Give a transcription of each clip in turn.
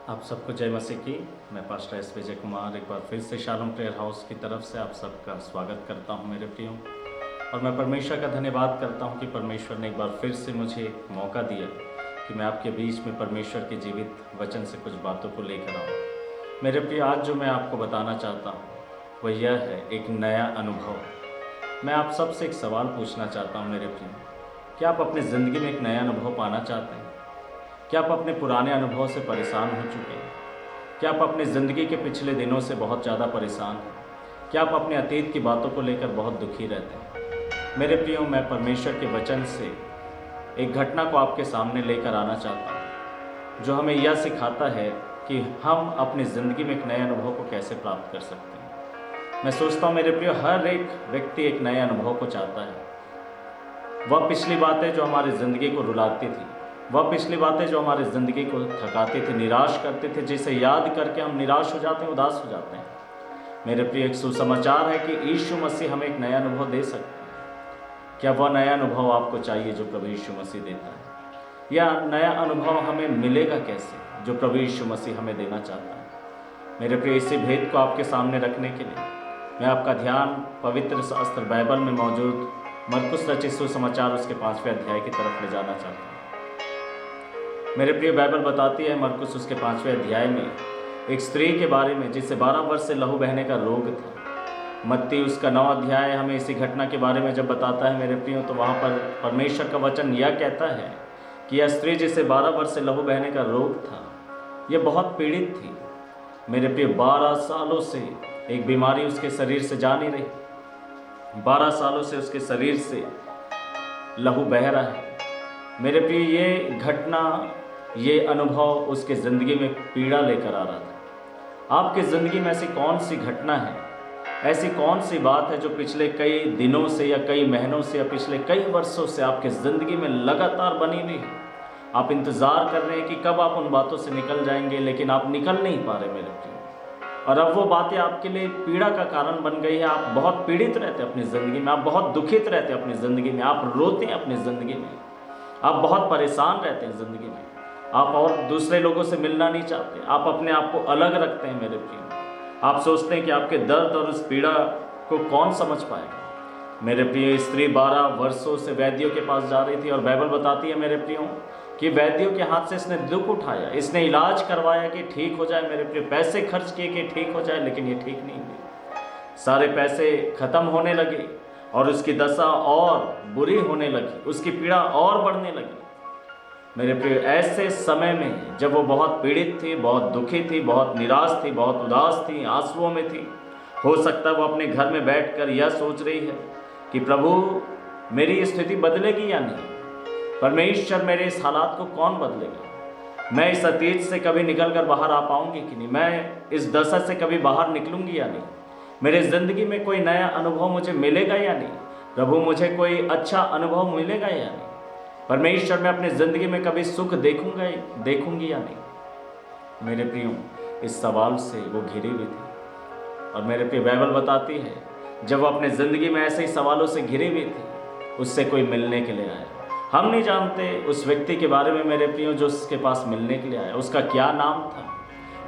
आप सबको जय मसीह की। मैं पास्टर एस विजय कुमार एक बार फिर से शालोम प्रेयर हाउस की तरफ से आप सबका स्वागत करता हूं मेरे प्रियो। और मैं परमेश्वर का धन्यवाद करता हूं कि परमेश्वर ने एक बार फिर से मुझे मौका दिया कि मैं आपके बीच में परमेश्वर के जीवित वचन से कुछ बातों को लेकर आऊँ। मेरे प्रियो, आज जो मैं आपको बताना चाहता हूँ वह यह है एक नया अनुभव। मैं आप सबसे एक सवाल पूछना चाहता हूँ मेरे प्रियो, क्या आप अपनी ज़िंदगी में एक नया अनुभव पाना चाहते हैं? क्या आप अपने पुराने अनुभव से परेशान हो चुके हैं? क्या आप अपनी ज़िंदगी के पिछले दिनों से बहुत ज़्यादा परेशान हैं? क्या आप अपने अतीत की बातों को लेकर बहुत दुखी रहते हैं? मेरे प्रियो, मैं परमेश्वर के वचन से एक घटना को आपके सामने लेकर आना चाहता हूँ जो हमें यह सिखाता है कि हम अपनी ज़िंदगी में एक नए अनुभव को कैसे प्राप्त कर सकते हैं। मैं सोचता हूँ मेरे प्रियो, हर एक व्यक्ति एक नए अनुभव को चाहता है। वह पिछली बातें जो हमारी ज़िंदगी को रुलाती थी, वह पिछली बातें जो हमारी ज़िंदगी को थकाती थी, निराश करते थे, जिसे याद करके हम निराश हो जाते हैं, उदास हो जाते हैं। मेरे प्रिय, एक सुसमाचार है कि यीशु मसीह हमें एक नया अनुभव दे सकता है। क्या वह नया अनुभव आपको चाहिए जो प्रभु यीशु मसीह देता है? या नया अनुभव हमें मिलेगा कैसे जो प्रभु यीशु मसीह हमें देना चाहता है? मेरे प्रिय, इसी भेद को आपके सामने रखने के लिए मैं आपका ध्यान पवित्र शास्त्र बाइबल में मौजूद मरकुस रचित सुसमाचार उसके 5वें अध्याय की तरफ ले जाना चाहता हूँ। मेरे प्रिय, बाइबल बताती है मरकुस उसके 5वें अध्याय में एक स्त्री के बारे में जिसे 12 वर्ष से लहू बहने का रोग था। मत्ती उसका 9 अध्याय हमें इसी घटना के बारे में जब बताता है मेरे प्रियो, तो वहाँ पर परमेश्वर का वचन यह कहता है कि यह स्त्री जिसे 12 वर्ष से लहू बहने का रोग था, यह बहुत पीड़ित थी। मेरे प्रिय, 12 सालों से एक बीमारी उसके शरीर से जा नहीं रही। 12 सालों से उसके शरीर से लहू बह रहा है। मेरे प्रिय, ये घटना, ये अनुभव उसके ज़िंदगी में पीड़ा लेकर आ रहा था। आपकी ज़िंदगी में ऐसी कौन सी घटना है, ऐसी कौन सी बात है जो पिछले कई दिनों से या कई महीनों से या पिछले कई वर्षों से आपके ज़िंदगी में लगातार बनी हुई है? आप इंतज़ार कर रहे हैं कि कब आप उन बातों से निकल जाएंगे, लेकिन आप निकल नहीं पा रहे मेरे प्रिय। और अब वो बातें आपके लिए पीड़ा का कारण बन गई है। आप बहुत पीड़ित रहते हैं अपनी ज़िंदगी में, आप बहुत दुखित रहते हैं अपनी ज़िंदगी में, आप रोते हैं अपनी ज़िंदगी में, आप बहुत परेशान रहते हैं ज़िंदगी में, आप और दूसरे लोगों से मिलना नहीं चाहते, आप अपने आप को अलग रखते हैं मेरे प्रिय। आप सोचते हैं कि आपके दर्द और उस पीड़ा को कौन समझ पाएगा। मेरे प्रिय, स्त्री 12 वर्षों से वैद्यों के पास जा रही थी और बाइबल बताती है मेरे प्रियो कि वैद्यों के हाथ से इसने दुख उठाया, इसने इलाज करवाया कि ठीक हो जाए। मेरे प्रिय, पैसे खर्च किए कि ठीक हो जाए, लेकिन ये ठीक नहीं हुई। सारे पैसे खत्म होने लगे और उसकी दशा और बुरी होने लगी, उसकी पीड़ा और बढ़ने लगी। मेरे प्रिय, ऐसे समय में जब वो बहुत पीड़ित थी, बहुत दुखी थी, बहुत निराश थी, बहुत उदास थी, आंसुओं में थी, हो सकता है वो अपने घर में बैठकर यह सोच रही है कि प्रभु, मेरी स्थिति बदलेगी या नहीं? परमेश्वर, मेरे इस हालात को कौन बदलेगा? मैं इस अतीत से कभी निकल कर बाहर आ पाऊंगी कि नहीं? मैं इस दशा से कभी बाहर निकलूंगी या नहीं? मेरे ज़िंदगी में कोई नया अनुभव मुझे मिलेगा या नहीं? प्रभु, मुझे कोई अच्छा अनुभव मिलेगा या नहीं? परमेश्वर, मैं अपनी ज़िंदगी में कभी सुख देखूंगी या नहीं? मेरे प्रियो, इस सवाल से वो घिरी हुई थी। और मेरे प्रिय, बाइबल बताती है जब वो अपने ज़िंदगी में ऐसे ही सवालों से घिरी हुई थी, उससे कोई मिलने के लिए आया। हम नहीं जानते उस व्यक्ति के बारे में मेरे प्रियो जो उसके पास मिलने के लिए आया, उसका क्या नाम था।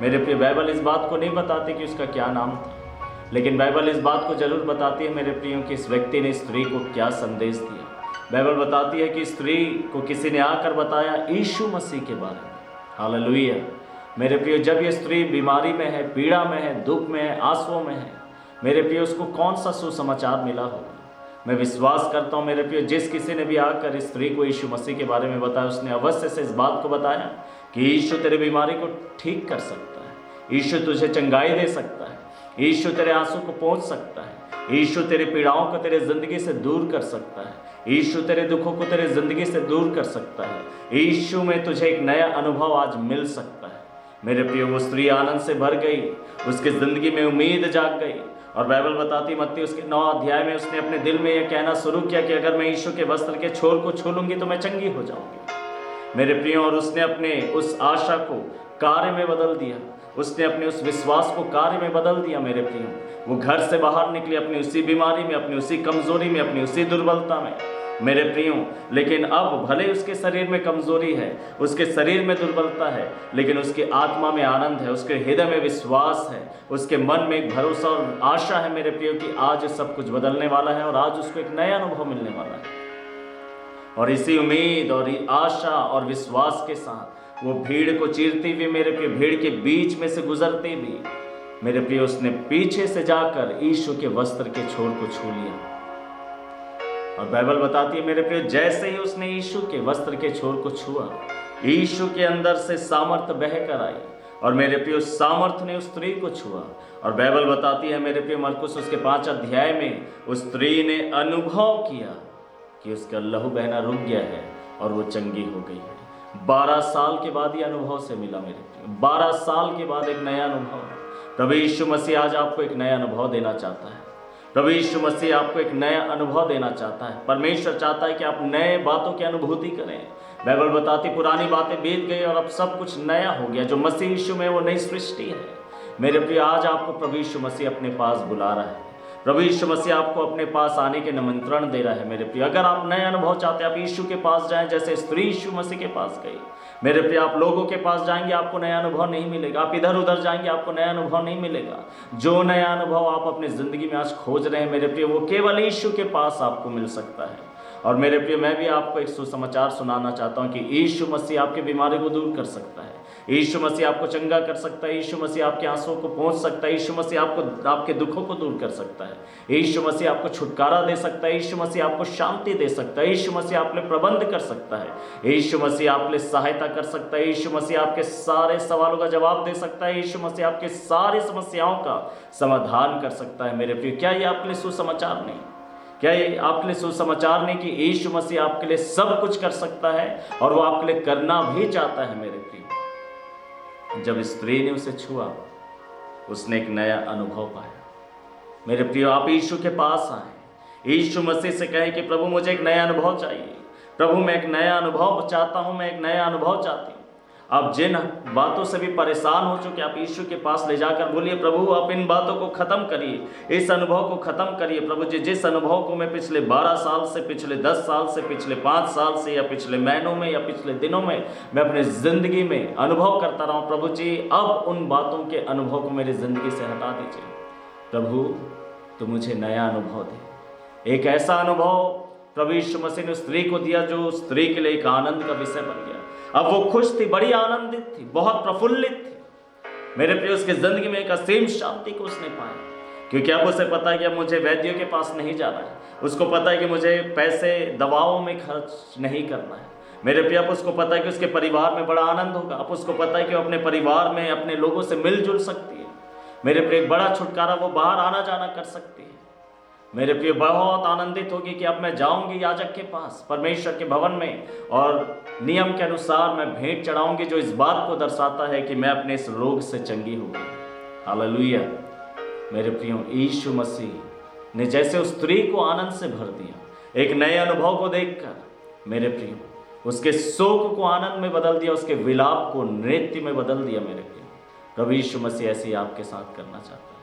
मेरे प्रिय, बाइबल इस बात को नहीं बताती कि उसका क्या नाम था, लेकिन बाइबल इस बात को जरूर बताती है मेरे प्रियो कि इस व्यक्ति ने स्त्री को क्या संदेश दिया। बाइबल बताती है कि स्त्री को किसी ने आकर बताया यीशु मसीह के बारे में। हालेलुया। मेरे प्रियो, जब ये स्त्री बीमारी में है, पीड़ा में है, दुख में है, आंसुओं में है, मेरे प्रियो, उसको कौन सा सुसमाचार मिला होगा? मैं विश्वास करता हूँ मेरे प्रियो, जिस किसी ने भी आकर इस स्त्री को यीशु मसीह के बारे में बताया, उसने अवश्य से इस बात को बताया कि यीशु तेरी बीमारी को ठीक कर सकता है, यीशु तुझे चंगाई दे सकता है, यीशु तेरे आंसू को पोंछ सकता है, यीशु तेरी पीड़ाओं को तेरे ज़िंदगी से दूर कर सकता है, यीशु तेरे दुखों को तेरे ज़िंदगी से दूर कर सकता है। यीशु में तुझे एक नया अनुभव आज मिल सकता है। मेरे प्रियो, वो स्त्री आनंद से भर गई, उसकी ज़िंदगी में उम्मीद जाग गई। और बाइबल बताती मत्ती उसके 9 अध्याय में उसने अपने दिल में यह कहना शुरू किया कि अगर मैं यीशु के वस्त्र के छोर को छू लूँगी तो मैं चंगी हो जाऊँगी। मेरे प्रियो, और उसने अपने उस आशा को कार्य में बदल दिया, उसने अपने उस विश्वास को कार्य में बदल दिया। मेरे प्रियो, वो घर से बाहर निकली अपनी उसी बीमारी में, अपनी उसी कमजोरी में, अपनी उसी दुर्बलता में। मेरे प्रियो। लेकिन अब भले उसके शरीर में कमजोरी है, उसके शरीर में दुर्बलता है, लेकिन उसके आत्मा में आनंद है, उसके हृदय में विश्वास है, उसके मन में एक भरोसा और आशा है मेरे प्रियो कि आज सब कुछ बदलने वाला है और आज उसको एक नया अनुभव मिलने वाला है। और इसी उम्मीद और आशा और विश्वास के साथ वो भीड़ को चीरती हुई मेरे प्रिय, भीड़ के बीच में से गुजरती हुई मेरे प्रिय, उसने पीछे से जाकर यीशु के वस्त्र के छोर को छू लिया। और बाइबल बताती है मेरे प्रिय, जैसे ही उसने यीशु के वस्त्र के छोर को छुआ, यीशु के अंदर से सामर्थ बहकर आई और मेरे प्रिय सामर्थ ने उस स्त्री को छुआ। और बाइबल बताती है मेरे प्रिय मरकुस उसके 5 अध्याय में, उस स्त्री ने अनुभव किया कि उसका लहू बहना रुक गया है और वो चंगी हो गई है। 12 साल के बाद ये अनुभव से मिला मेरे प्रिय, 12 साल के बाद एक नया अनुभव। प्रभु यीशु मसीह आज आपको एक नया अनुभव देना चाहता है। प्रभु यीशु मसीह आपको एक नया अनुभव देना चाहता है। परमेश्वर चाहता है कि आप नए बातों की अनुभूति करें। बाइबल बताती पुरानी बातें बीत गई और अब सब कुछ नया हो गया। जो मसीह यीशु में वो नई सृष्टि है। मेरे प्रिय, आज आपको प्रभु यीशु मसीह अपने पास बुला रहा है। प्रभु यीशु मसीह आपको अपने पास आने के निमंत्रण दे रहा है। मेरे प्रिय, अगर आप नए अनुभव चाहते हैं, आप यीशु के पास जाएं, जैसे स्त्री यीशु मसीह के पास गई। मेरे प्रिय, आप लोगों के पास जाएंगे, आपको नया अनुभव नहीं मिलेगा। आप इधर उधर जाएंगे, आपको नया अनुभव नहीं मिलेगा। जो नया अनुभव आप अपनी जिंदगी में आज खोज रहे हैं मेरे प्रिय, वो केवल यीशु के पास आपको मिल सकता है। और मेरे प्रिय, मैं भी आपको एक सुसमाचार सुनाना चाहता हूँ कि यीशु मसीह आपकी बीमारी को दूर कर सकता है। यीशु मसीह आपको चंगा कर सकता है। यीशु मसीह आपके आंसुओं को पहुंच सकता है। यीशु मसीह आपको आपके दुखों को दूर कर सकता है। यीशु मसीह आपको छुटकारा दे सकता है। यीशु मसीह आपको शांति दे सकता है। यीशु मसीह आप लिए प्रबंध कर सकता है। यीशु मसीह आप लिए सहायता कर सकता है। यीशु मसीह आपके सारे सवालों का जवाब दे सकता है। यीशु मसीह आपके सारी समस्याओं का समाधान कर सकता है। मेरे प्रिय, क्या ये आपके लिए सुसमाचार नहीं? क्या ये आपके लिए सुसमाचार नहीं कि यीशु मसीह आपके लिए सब कुछ कर सकता है और वो आपके लिए करना भी चाहता है? मेरे प्रिय, जब स्त्री ने उसे छुआ, उसने एक नया अनुभव पाया। मेरे प्रिय, आप यीशु के पास आए, यीशु मसीह से कहें कि प्रभु मुझे एक नया अनुभव चाहिए। प्रभु मैं एक नया अनुभव चाहता हूं, मैं एक नया अनुभव चाहती हूँ। आप जिन बातों से भी परेशान हो चुके, आप यीशु के पास ले जाकर बोलिए, प्रभु आप इन बातों को खत्म करिए, इस अनुभव को खत्म करिए। प्रभु जी, जिस अनुभव को मैं पिछले 12 साल से, पिछले 10 साल से, पिछले 5 साल से, या पिछले महीनों में, या पिछले दिनों में मैं अपने जिंदगी में अनुभव करता रहा हूँ, प्रभु जी अब उन बातों के अनुभव को मेरी जिंदगी से हटा दीजिए। प्रभु तो मुझे नया अनुभव दे, एक ऐसा अनुभव प्रभु यीशु मसीह ने स्त्री को दिया जो स्त्री के लिए एक आनंद का विषय बन गया। अब वो खुश थी, बड़ी आनंदित थी, बहुत प्रफुल्लित थी। मेरे प्रिय, उसकी जिंदगी में एक असीम शांति को उसने पाया, क्योंकि अब उसे पता है कि अब मुझे वैद्यों के पास नहीं जाना है। उसको पता है कि मुझे पैसे दवाओं में खर्च नहीं करना है। मेरे प्रिय, अब उसको पता है कि उसके परिवार में बड़ा आनंद होगा। अब उसको पता है कि वो अपने परिवार में अपने लोगों से मिलजुल सकती है। मेरे प्रिय, बड़ा छुटकारा, वो बाहर आना जाना कर सकती है। मेरे प्रिय, बहुत आनंदित होगी कि अब मैं जाऊंगी याजक के पास, परमेश्वर के भवन में, और नियम के अनुसार मैं भेंट चढ़ाऊंगी जो इस बात को दर्शाता है कि मैं अपने इस रोग से चंगी हो गई। हालेलुया। मेरे प्रियो, यीशु मसीह ने जैसे उस स्त्री को आनंद से भर दिया, एक नए अनुभव को देखकर, मेरे प्रियो, उसके शोक को आनंद में बदल दिया, उसके विलाप को नृत्य में बदल दिया। मेरे प्रियो, प्रभु यीशु मसीह ऐसे ही आपके साथ करना चाहता है।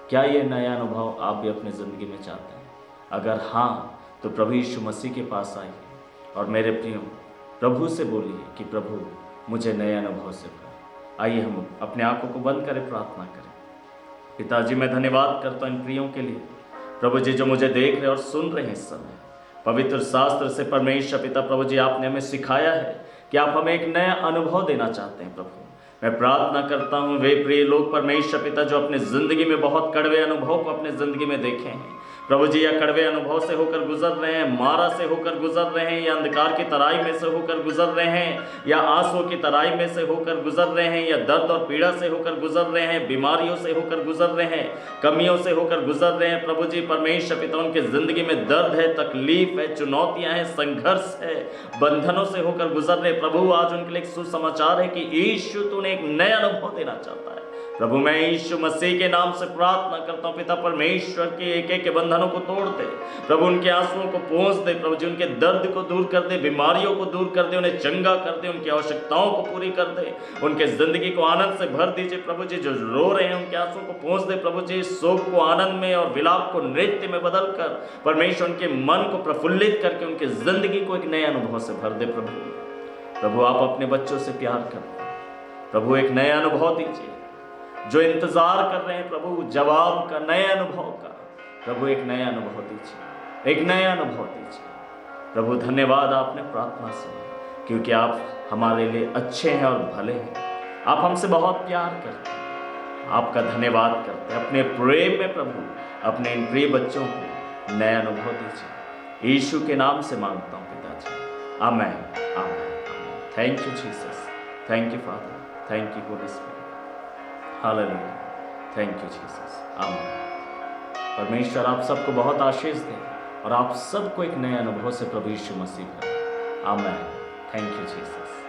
क्या ये नया अनुभव आप भी अपनी ज़िंदगी में चाहते हैं? अगर हाँ, तो प्रभु यीशु मसीह के पास आइए और मेरे प्रियो, प्रभु से बोलिए कि प्रभु मुझे नए अनुभव से भर। आइए हम अपने आंखों को बंद करें, प्रार्थना करें। पिताजी, मैं धन्यवाद करता हूँ इन प्रियों के लिए, प्रभु जी, जो मुझे देख रहे और सुन रहे हैं इस समय। पवित्र शास्त्र से परमेश्वर पिता, प्रभु जी, आपने हमें सिखाया है कि आप हमें एक नया अनुभव देना चाहते हैं। प्रभु मैं प्रार्थना करता हूँ, वे प्रिय लोग परमेश्वर पिता जो अपने ज़िंदगी में बहुत कड़वे अनुभव को अपने ज़िंदगी में देखे हैं, प्रभु जी, या कड़वे अनुभव से होकर गुजर रहे हैं, मारा से होकर गुजर रहे हैं, या अंधकार की तराई में से होकर गुजर रहे हैं, या आंसुओं की तराई में से होकर गुजर रहे हैं, या दर्द और पीड़ा से होकर गुजर रहे हैं, बीमारियों से होकर गुजर रहे हैं, कमियों से होकर गुजर रहे हैं। प्रभु जी परमेश्वर पिता, उनकी ज़िंदगी में दर्द है, तकलीफ है, चुनौतियाँ हैं, संघर्ष है, बंधनों से होकर गुजर रहे। प्रभु आज उनके लिए एक सुसमाचार है कि यीशु तूने एक नया अनुभव देना चाहता है। प्रभु मैं यीशु मसीह के नाम से प्रार्थना करता हूँ पिता परमेश्वर के एक एक के बंधनों को तोड़ दे प्रभु, उनके आंसुओं को पहुँच दे प्रभु जी, उनके दर्द को दूर कर दे, बीमारियों को दूर कर दे, उन्हें चंगा कर दे, उनकी आवश्यकताओं को पूरी कर दे, उनके जिंदगी को आनंद से भर दीजिए प्रभु जी। जो रो रहे हैं उनके आंसुओं को पहुँच दे प्रभु जी, शोक को आनंद में और विलाप को नृत्य में बदल कर परमेश्वर उनके मन को प्रफुल्लित करके उनकी जिंदगी को एक नए अनुभव से भर दे प्रभु। आप अपने बच्चों से प्यार करते प्रभु, एक नया अनुभव दीजिए। जो इंतजार कर रहे हैं प्रभु जवाब का, नए अनुभव का, प्रभु एक नया अनुभव दीजिए, एक नया अनुभव दीजिए प्रभु। धन्यवाद आपने प्रार्थना सुनी, क्योंकि आप हमारे लिए अच्छे हैं और भले हैं। आप हमसे बहुत प्यार करते हैं, आपका धन्यवाद करते हैं। अपने प्रेम में प्रभु अपने इन प्रिय बच्चों को नया अनुभव दीजिए। यीशु के नाम से मांगता हूँ पिताजी, amen amen. Thank you Jesus, thank you father, thank you Holy Spirit, hallelujah, thank you Jesus, amen. परमेश्वर आप सबको बहुत आशीष दे और आप सबको एक नए अनुभव से प्रभु यीशु मसीह भरे, आमीन। Thank you Jesus.